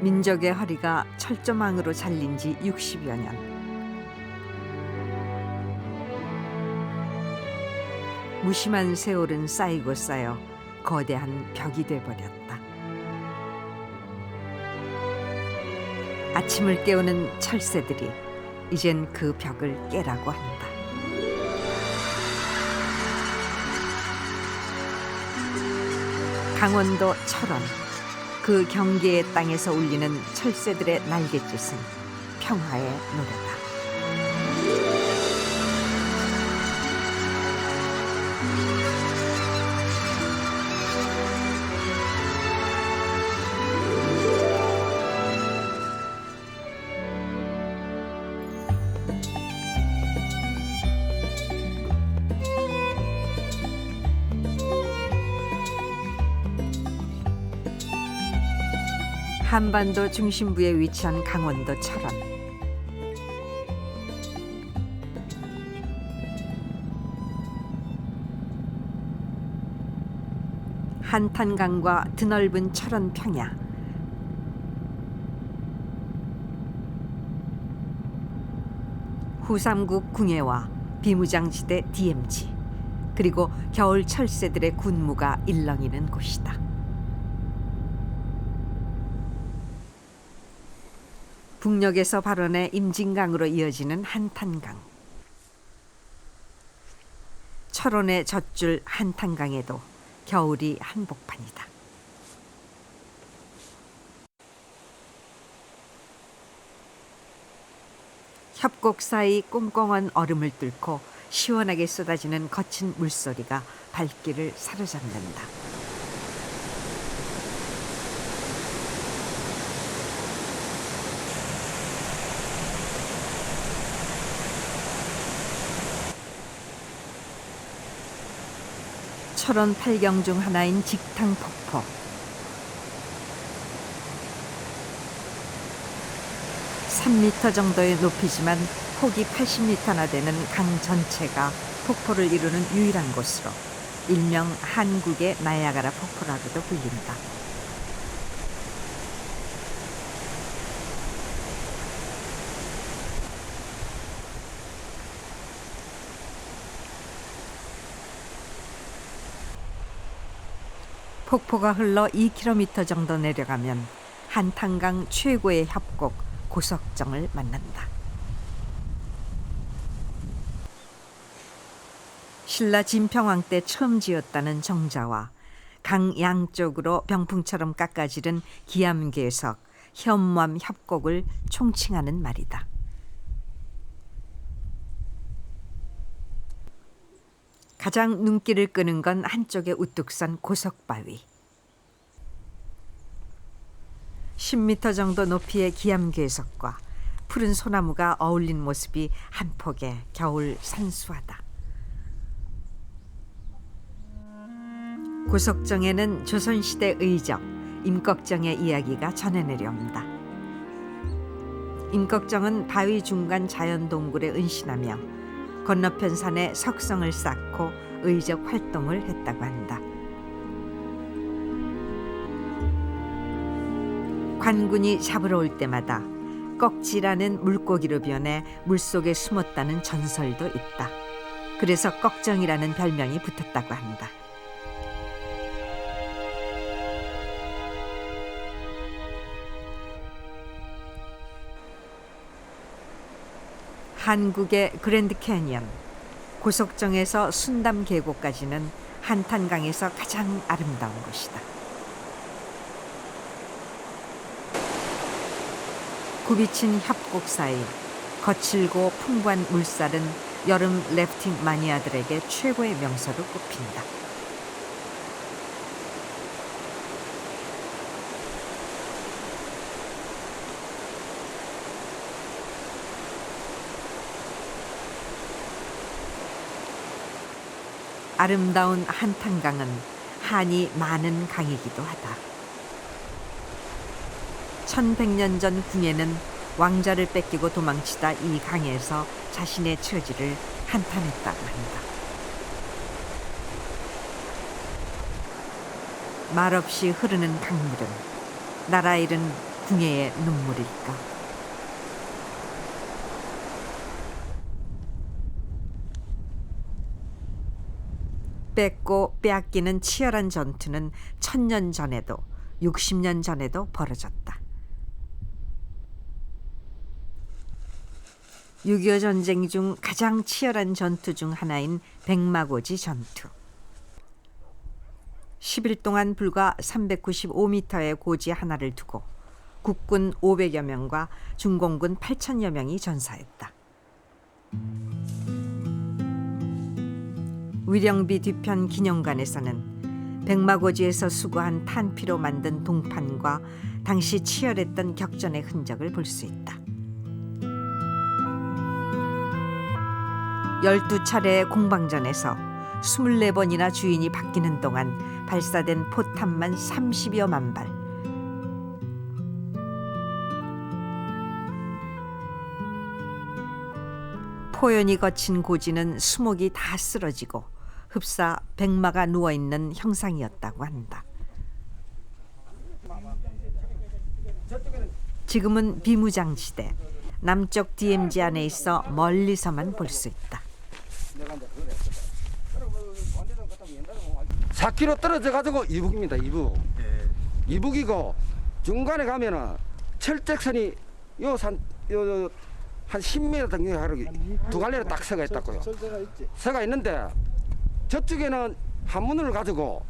민족의 허리가 철조망으로 잘린 지 60여 년. 무심한 세월은 쌓이고 쌓여 거대한 벽이 돼버렸다. 아침을 깨우는 철새들이 이젠 그 벽을 깨라고 한다. 강원도 철원, 그 경계의 땅에서 울리는 철새들의 날갯짓은 평화의 노래다. 한반도 중심부에 위치한 강원도 철원. 한탄강과 드넓은 철원 평야, 후삼국 궁예와 비무장지대 DMZ, 그리고 겨울 철새들의 군무가 일렁이는 곳이다. 북녘에서 발원해 임진강으로 이어지는 한탄강. 철원의 젖줄 한탄강에도 겨울이 한복판이다. 협곡 사이 꽁꽁한 얼음을 뚫고 시원하게 쏟아지는 거친 물소리가 발길을 사로잡는다. 철원 8경 중 하나인 직탕폭포. (3m) 정도의 높이지만 폭이 80m나 되는 강 전체가 폭포를 이루는 유일한 곳으로 일명 한국의 나야가라 폭포라고도 불린다. 폭포가 흘러 2km 정도 내려가면 한탄강 최고의 협곡 고석정을 만난다. 신라 진평왕 때 처음 지었다는 정자와 강 양쪽으로 병풍처럼 깎아지른 기암괴석, 현무암 협곡을 총칭하는 말이다. 가장 눈길을 끄는 건 한쪽에 우뚝 선 고석바위. 10m 정도 높이의 기암괴석과 푸른 소나무가 어울린 모습이 한 폭의 겨울 산수화다. 고석정에는 조선시대 의적 임꺽정의 이야기가 전해 내려옵니다. 임꺽정은 바위 중간 자연동굴에 은신하며 건너편 산에 석성을 쌓고 의적 활동을 했다고 한다. 관군이 잡으러 올 때마다 꺽지라는 물고기로 변해 물속에 숨었다는 전설도 있다. 그래서 꺽정이라는 별명이 붙었다고 한다. 한국의 그랜드 캐니언, 고석정에서 순담 계곡까지는 한탄강에서 가장 아름다운 곳이다. 굽이친 협곡 사이 거칠고 풍부한 물살은 여름 래프팅 마니아들에게 최고의 명소로 꼽힌다. 아름다운 한탄강은 한이 많은 강이기도 하다. 1100년 전 궁예는 왕자를 뺏기고 도망치다 이 강에서 자신의 처지를 한탄했다고 한다. 말없이 흐르는 강물은 나라 잃은 궁예의 눈물일까? 뺏고 빼앗기는 치열한 전투는 1000년 전에도 60년 전에도 벌어졌다. 6.25 전쟁 중 가장 치열한 전투 중 하나인 백마고지 전투. 10일 동안 불과 395m의 고지 하나를 두고 국군 500여 명과 중공군 8천여 명이 전사했다. 위령비 뒤편 기념관에서는 백마고지에서 수거한 탄피로 만든 동판과 당시 치열했던 격전의 흔적을 볼 수 있다. 12차례의 공방전에서 24번이나 주인이 바뀌는 동안 발사된 포탄만 30여만 발. 포연이 거친 고지는 수목이 다 쓰러지고 흡사 백마가 누워있는 형상이었다고 한다. 지금은 비무장지대, 남쪽 DMZ 안에 있어 멀리서만 볼 수 있다. 4km 떨어져 가지고 이북입니다. 이북. 이북이고 중간에 가면은 철책선이 한 10m 정도 두 갈래로 딱 서가 있다고요. 서가 있는데 저쪽에는 한문을 가지고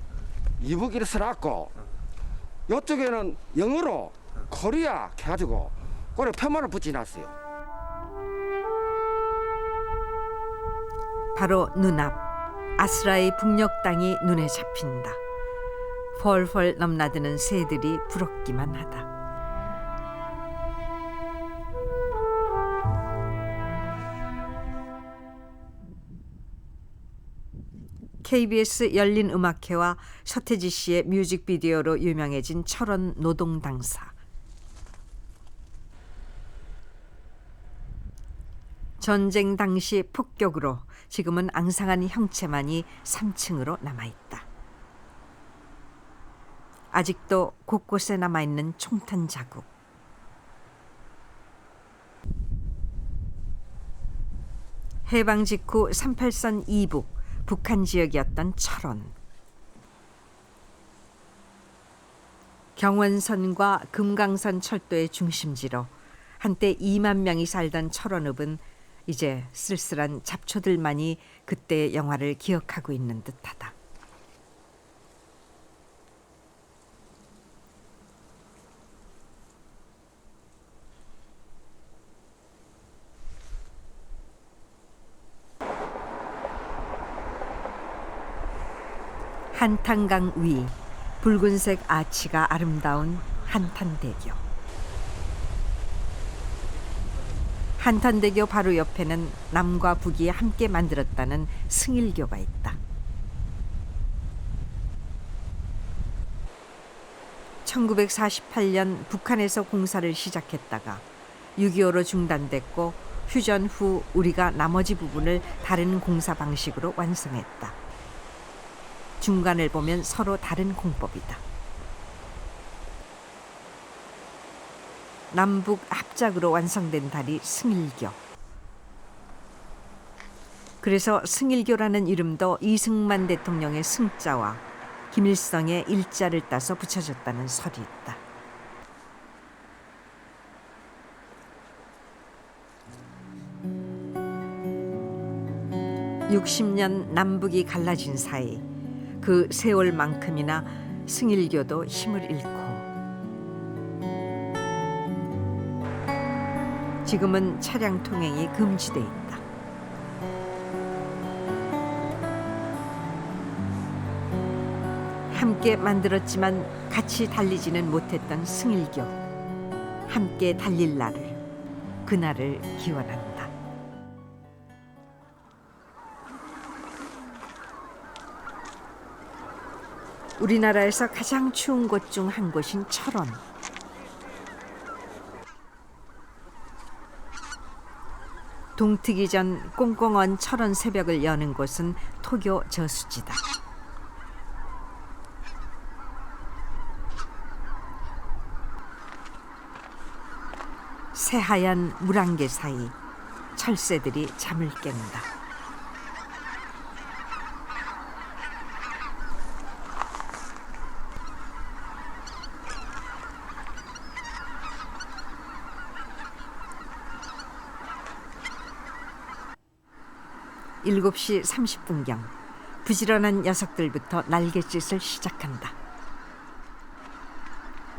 이북이를 써놨고 이쪽에는 영어로 코리아 해가지고 그래 표만을 붙여놨어요. 바로 눈앞 아스라의 북녘 땅이 눈에 잡힌다. 펄펄 넘나드는 새들이 부럽기만 하다. KBS 열린음악회와 서태지 씨의 뮤직비디오로 유명해진 철원 노동당사. 전쟁 당시 폭격으로 지금은 앙상한 형체만이 3층으로 남아있다. 아직도 곳곳에 남아있는 총탄 자국. 해방 직후 38선 이북 북한 지역이었던 철원. 경원선과 금강선 철도의 중심지로 한때 2만 명이 살던 철원읍은 이제 쓸쓸한 잡초들만이 그때의 영화를 기억하고 있는 듯하다. 한탄강 위 붉은색 아치가 아름다운 한탄대교. 한탄대교 바로 옆에는 남과 북이 함께 만들었다는 승일교가 있다. 1948년 북한에서 공사를 시작했다가 6.25로 중단됐고 휴전 후 우리가 나머지 부분을 다른 공사 방식으로 완성했다. 중간을 보면 서로 다른 공법이다. 남북 합작으로 완성된 다리 승일교. 그래서 승일교라는 이름도 이승만 대통령의 승자와 김일성의 일자를 따서 붙여졌다는 설이 있다. 60년 남북이 갈라진 사이 그 세월만큼이나 승일교도 힘을 잃고 지금은 차량 통행이 금지돼 있다. 함께 만들었지만 같이 달리지는 못했던 승일교. 함께 달릴 날을, 그날을 기원한다. 우리나라에서 가장 추운 곳 중 한 곳인 철원. 동트기 전 꽁꽁언 철원 새벽을 여는 곳은 토교 저수지다. 새하얀 물안개 사이 철새들이 잠을 깬다. 일곱 시 30분경 부지런한 녀석들부터 날갯짓을 시작한다.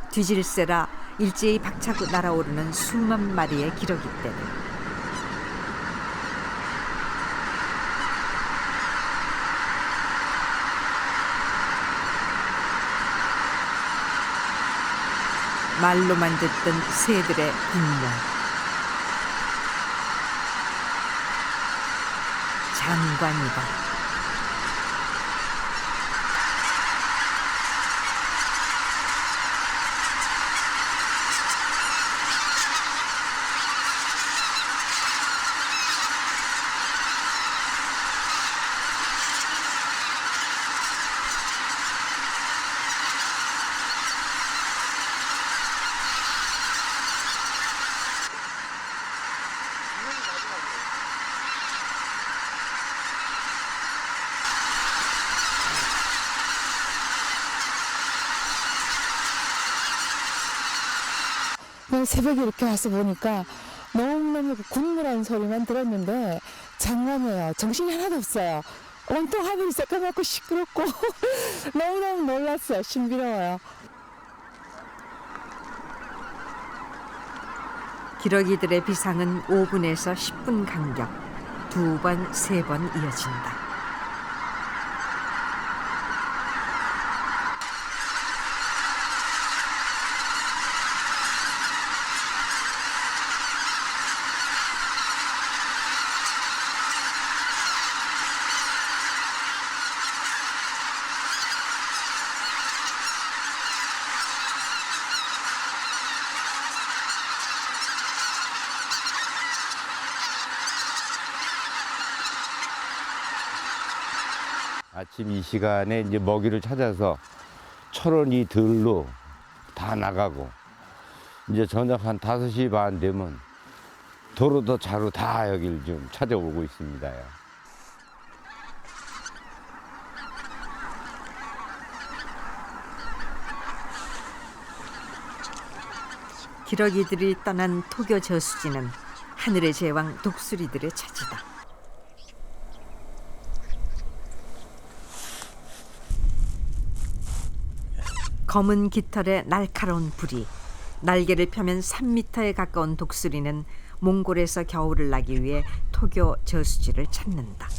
뒤질세라 일제히 박차고 날아오르는 수만 마리의 기러기떼들. 말로만 듣던 새들의 분명. 장관이다. 새벽에 이렇게 와서 보니까 너무너무 굿물한 소리만 들었는데 장관이에요. 정신이 하나도 없어요. 온통 하늘이 새까맣고 시끄럽고 너무너무 놀랐어요. 신비로워요. 기러기들의 비상은 5분에서 10분 간격 2번, 3번 이어진다. 아침 이 시간에 이제 먹이를 찾아서 철원이 들로 다 나가고 이제 저녁 한 5시 반 되면 도로도 자루 다 여기를 좀 찾아오고 있습니다. 기러기들이 떠난 토교 저수지는 하늘의 제왕 독수리들의 차지다. 검은 깃털에 날카로운 불이, 날개를 펴면 3미터에 가까운 독수리는 몽골에서 겨울을 나기 위해 토교 저수지를 찾는다.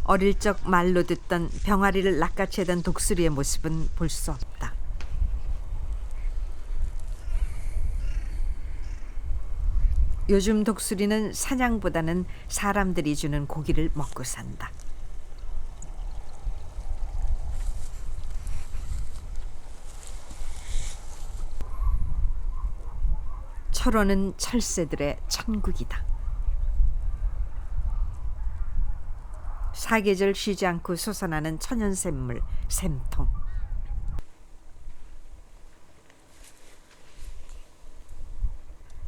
어릴 적 말로 듣던 병아리를 낚아채던 독수리의 모습은 볼 수 없다. 요즘 독수리는 사냥보다는 사람들이 주는 고기를 먹고 산다. 철원은 철새들의 천국이다. 사계절 쉬지 않고 솟아나는 천연샘물 샘통.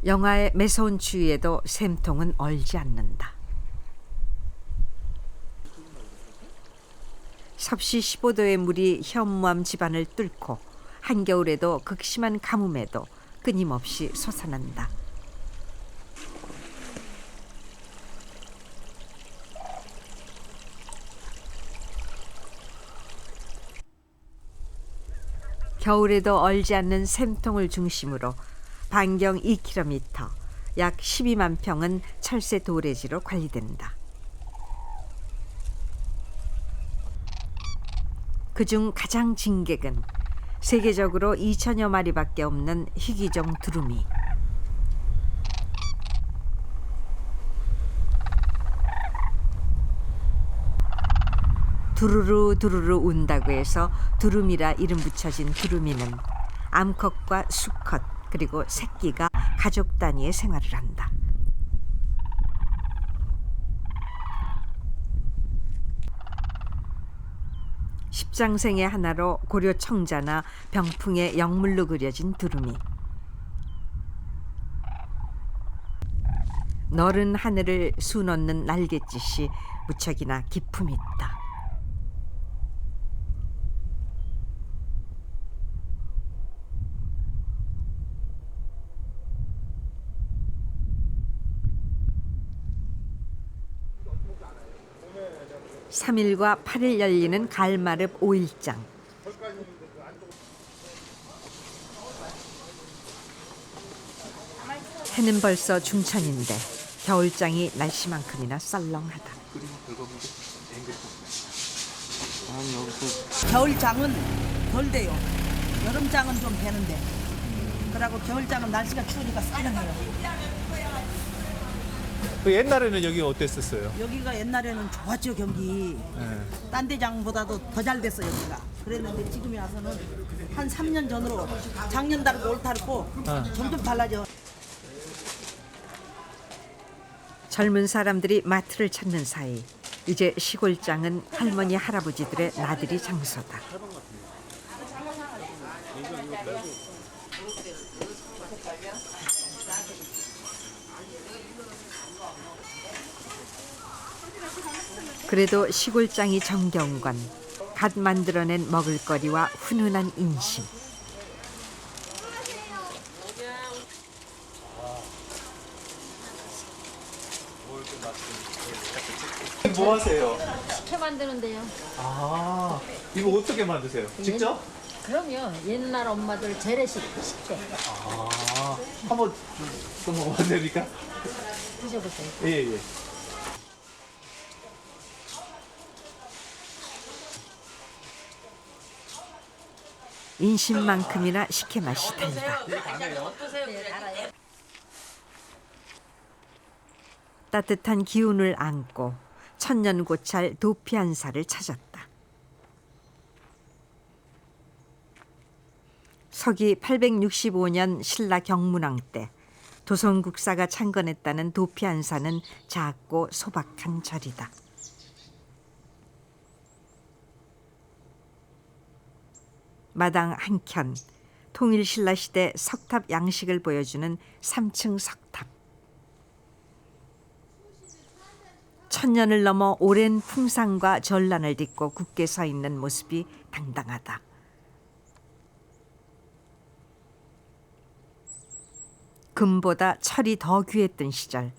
영하의 매서운 추위에도 샘통은 얼지 않는다. 섭씨 15도의 물이 현무암 집안을 뚫고 한겨울에도 극심한 가뭄에도 끊임없이 솟아난다. 겨울에도 얼지 않는 샘통을 중심으로 반경 2km, 약 12만 평은 철새 도래지로 관리된다. 그중 가장 진객은 세계적으로 2천여 마리밖에 없는 희귀종 두루미. 두루루 두루루 운다고 해서 두루미라 이름 붙여진 두루미는 암컷과 수컷 그리고 새끼가 가족 단위의 생활을 한다. 십장생의 하나로 고려 청자나 병풍의 영물로 그려진 두루미. 너른 하늘을 수놓는 날갯짓이 무척이나 기품이 있다. (3일과 8일) 열리는 갈마릅 5일장. 해는 벌써 중천인데 겨울장이 날씨만큼이나 썰렁하다. 겨울장은 덜 돼요. 여름장은 좀 되는데. 그러고 겨울장은 날씨가 추우니까 쌀렁해요. 그 옛날에는 여기 어땠었어요? 여기가 옛날에는 좋았죠, 경기. 딴 데장보다도 더 잘 됐어, 여기가. 그랬는데 지금에 와서는 한 3년 전으로 작년 다르고 올 다르고 점점 달라져. 젊은 사람들이 마트를 찾는 사이 이제 시골장은 할머니 할아버지들의 나들이 장소다. 그래도 시골장이 정겨운 건 갓 만들어낸 먹을거리와 훈훈한 인심. 뭐 하세요? 식혜 만드는데요. 아, 이거 어떻게 만드세요? 직접? 그럼요. 옛날 엄마들 재래식 식혜 아, 한번 좀 먹어봐도 됩니까? 드셔보세요. 예, 예. 인심만큼이나 식혜 맛이 달다. 따뜻한 기운을 안고 천년고찰 도피 한사를 찾았다. 서기 865년 신라 경문왕 때 도성국사가 창건했다는 도피 한사는 작고 소박한 절이다. 마당 한켠 통일신라 시대 석탑 양식을 보여주는 3층 석탑. 천년을 넘어 오랜 풍상과 전란을 딛고 굳게 서 있는 모습이 당당하다. 금보다 철이 더 귀했던 시절,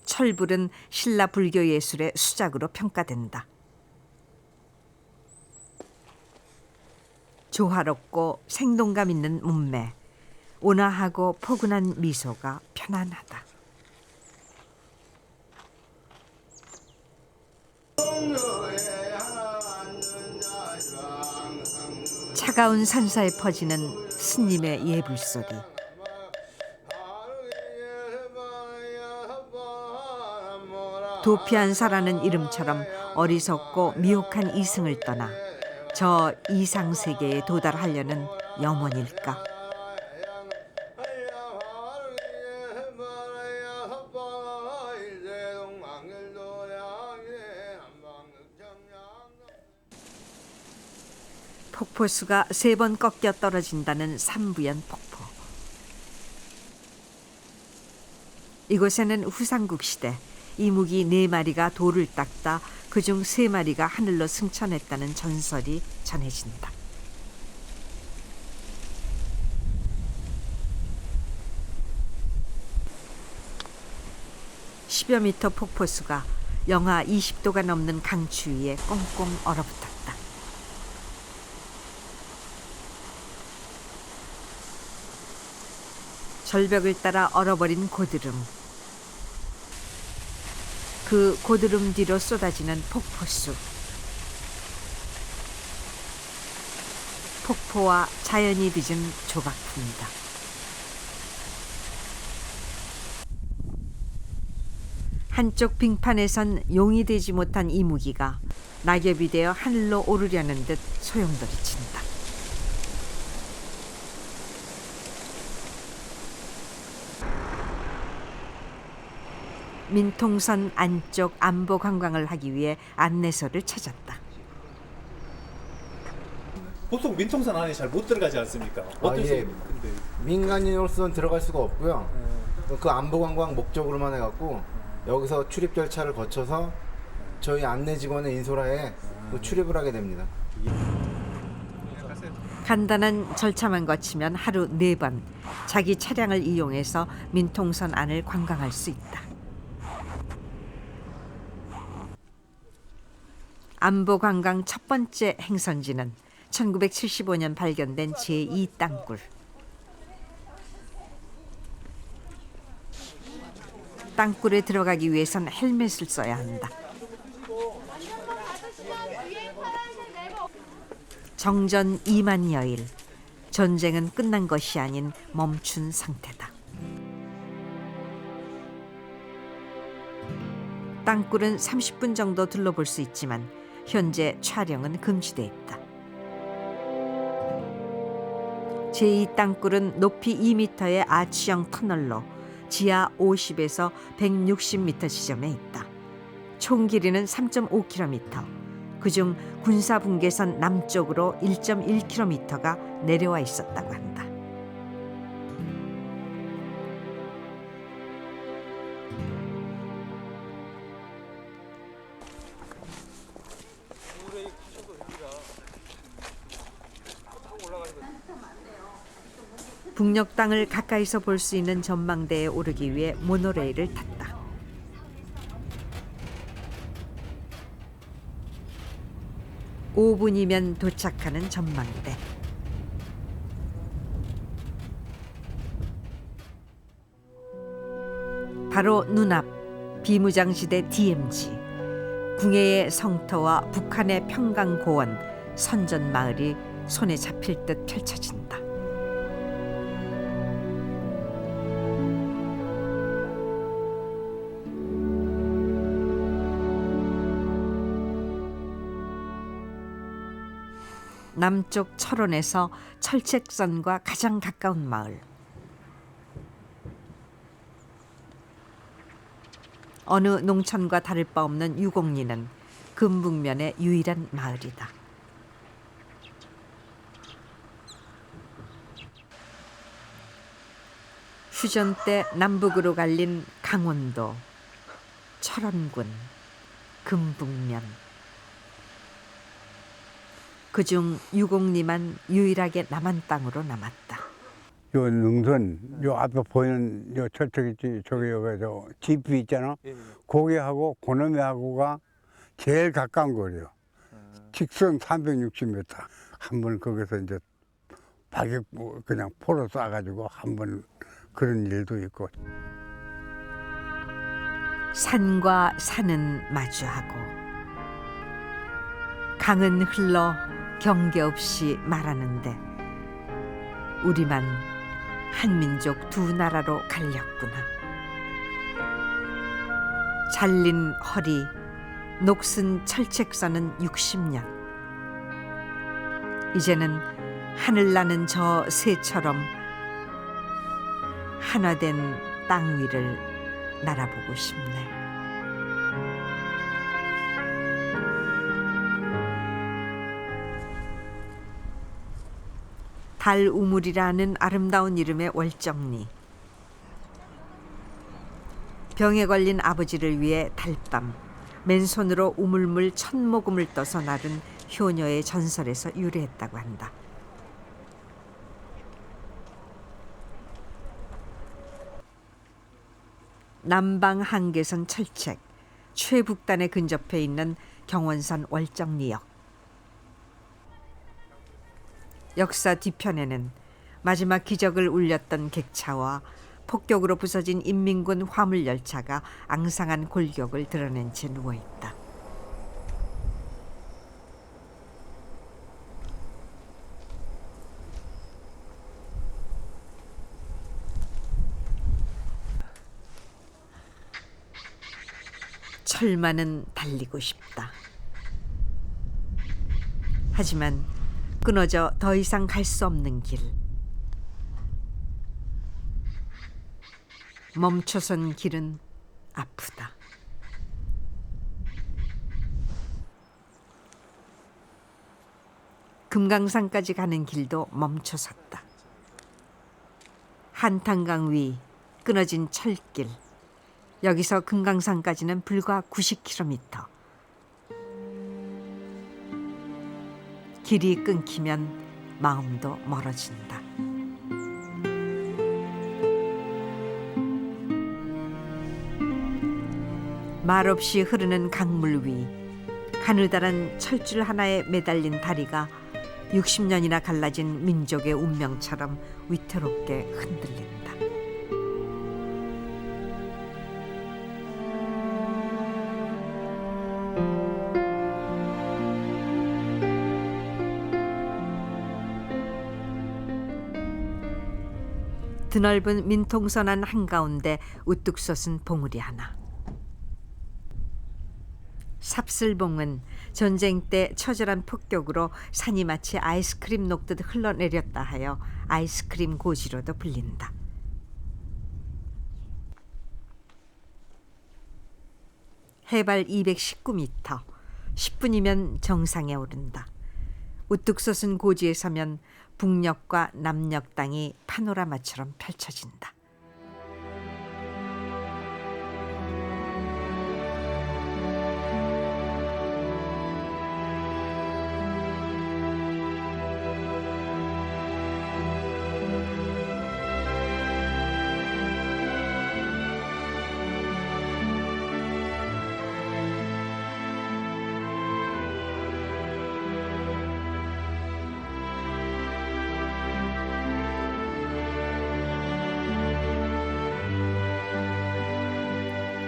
철불은 신라 불교 예술의 수작으로 평가된다. 조화롭고 생동감 있는 몸매, 온화하고 포근한 미소가 편안하다. 차가운 산사에 퍼지는 스님의 예불소리. 도피한사라는 이름처럼 어리석고 미혹한 이승을 떠나 저 이상세계에 도달하려는 염원일까? 폭포수가 3번 꺾여 떨어진다는 삼부연 폭포. 이곳에는 후삼국 시대 이무기 4마리가 돌을 닦다 그중 3마리가 하늘로 승천했다는 전설이 전해진다. (10여 미터) 폭포수가 영하 20도가 넘는 강추위에 꽁꽁 얼어붙었다. 절벽을 따라 얼어버린 고드름. 그 고드름 뒤로 쏟아지는 폭포수. 폭포와 자연이 빚은 조각품이다. 한쪽 빙판에선 용이 되지 못한 이무기가 낙엽이 되어 하늘로 오르려는 듯 소용돌이친다. 민통선 안쪽 안보 관광을 하기 위해 안내소를 찾았다. 보통 민통선 안에 잘 못 들어가지 않습니까? 어떠세요? 예. 근데 민간인으로서는 들어갈 수가 없고요. 그 안보관광 목적으로만 해갖고 여기서 출입 절차를 거쳐서 저희 안내 직원의 인솔하에 또 출입을 하게 됩니다. 간단한 절차만 거치면 하루 4번 자기 차량을 이용해서 민통선 안을 관광할 수 있다. 안보 관광 첫 번째 행선지는 1975년 발견된 제2땅굴. 땅굴에 들어가기 위해선 헬멧을 써야 한다. 정전 2만여일. 전쟁은 끝난 것이 아닌 멈춘 상태다. 땅굴은 30분 정도 둘러볼 수 있지만 현재 촬영은 금지돼 있다. 제2땅굴은 높이 2m의 아치형 터널로 지하 50에서 160m 지점에 있다. 총 길이는 3.5km. 그중 군사분계선 남쪽으로 1.1km가 내려와 있었다고 한다. 북녘 땅을 가까이서 볼 수 있는 전망대에 오르기 위해 모노레일을 탔다. (5분이면) 도착하는 전망대. 바로 눈앞 비무장지대 DMZ. 궁예의 성터와 북한의 평강고원, 선전마을이 손에 잡힐 듯 펼쳐진다. 남쪽 철원에서 철책선과 가장 가까운 마을. 어느 농촌과 다를 바 없는 유곡리는 금북면의 유일한 마을이다. 휴전 때 남북으로 갈린 강원도, 철원군, 금북면. 그중 유곡리만 유일하게 남한 땅으로 남았다. 요 능선, 요 앞에 보이는 요 철책이 저기 여기 저 지피 있잖아. 거기하고 고놈이하고가 제일 가까운 거리요. 직선 360m. 한 번 거기서 이제 박이 그냥 포로 쏴가지고 한 번 그런 일도 있고. 산과 산은 마주하고 강은 흘러 경계 없이 말하는데 우리만 한민족 두 나라로 갈렸구나. 잘린 허리, 녹슨 철책선은 60년. 이제는 하늘 나는 저 새처럼 한화된 땅 위를 날아보고 싶네. 달우물이라는 아름다운 이름의 월정리. 병에 걸린 아버지를 위해 달밤 맨손으로 우물물 1000모금을 떠서 나른 효녀의 전설에서 유래했다고 한다. 남방 한계선 철책, 최북단에 근접해 있는 경원선 월정리역. 역사 뒤편에는 마지막 기적을 울렸던 객차와 폭격으로 부서진 인민군 화물열차가 앙상한 골격을 드러낸 채 누워있다. 철만은 달리고 싶다. 하지만 끊어져 더 이상 갈 수 없는 길. 멈춰선 길은 아프다. 금강산까지 가는 길도 멈춰섰다. 한탄강 위 끊어진 철길. 여기서 금강산까지는 불과 90km. 길이 끊기면 마음도 멀어진다. 말없이 흐르는 강물 위 가느다란 철줄 하나에 매달린 다리가 60년이나 갈라진 민족의 운명처럼 위태롭게 흔들린다. 드넓은 민통선안 한가운데 우뚝 솟은 봉우리 하나. 삽슬봉은 전쟁 때 처절한 폭격으로 산이 마치 아이스크림 녹듯 흘러내렸다 하여 아이스크림 고지로도 불린다. 해발 219m, 10분이면 정상에 오른다. 우뚝 솟은 고지에 서면 북녘과 남녘 땅이 파노라마처럼 펼쳐진다.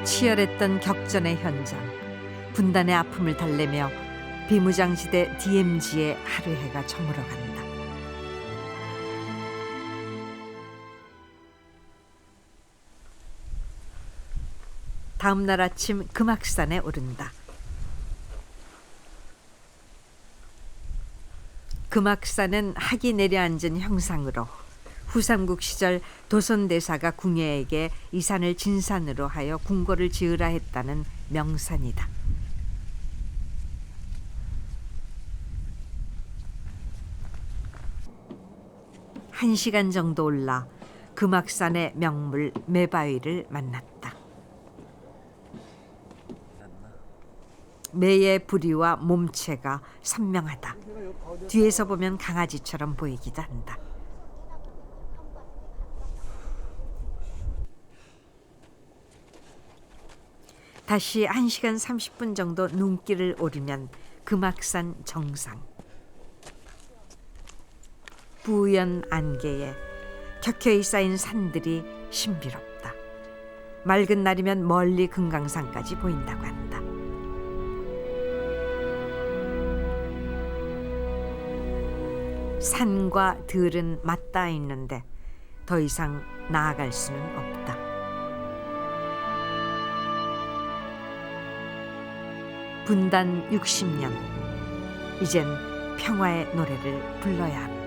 치열했던 격전의 현장, 분단의 아픔을 달래며 비무장지대 DMZ의 하루해가 저물어간다. 다음 날 아침 금악산에 오른다. 금악산은 학이 내려앉은 형상으로 후삼국 시절 도선대사가 궁예에게 이 산을 진산으로 하여 궁궐을 지으라 했다는 명산이다. 한 시간 정도 올라 금악산의 명물 매바위를 만났다. 매의 부리와 몸체가 선명하다. 뒤에서 보면 강아지처럼 보이기도 한다. 다시 1시간 30분 정도 눈길을 오르면 금악산 정상. 부연 안개에 켜켜이 쌓인 산들이 신비롭다. 맑은 날이면 멀리 금강산까지 보인다고 한다. 산과 들은 맞닿아 있는데 더 이상 나아갈 수는 없다. 분단 60년, 이젠 평화의 노래를 불러야 한다.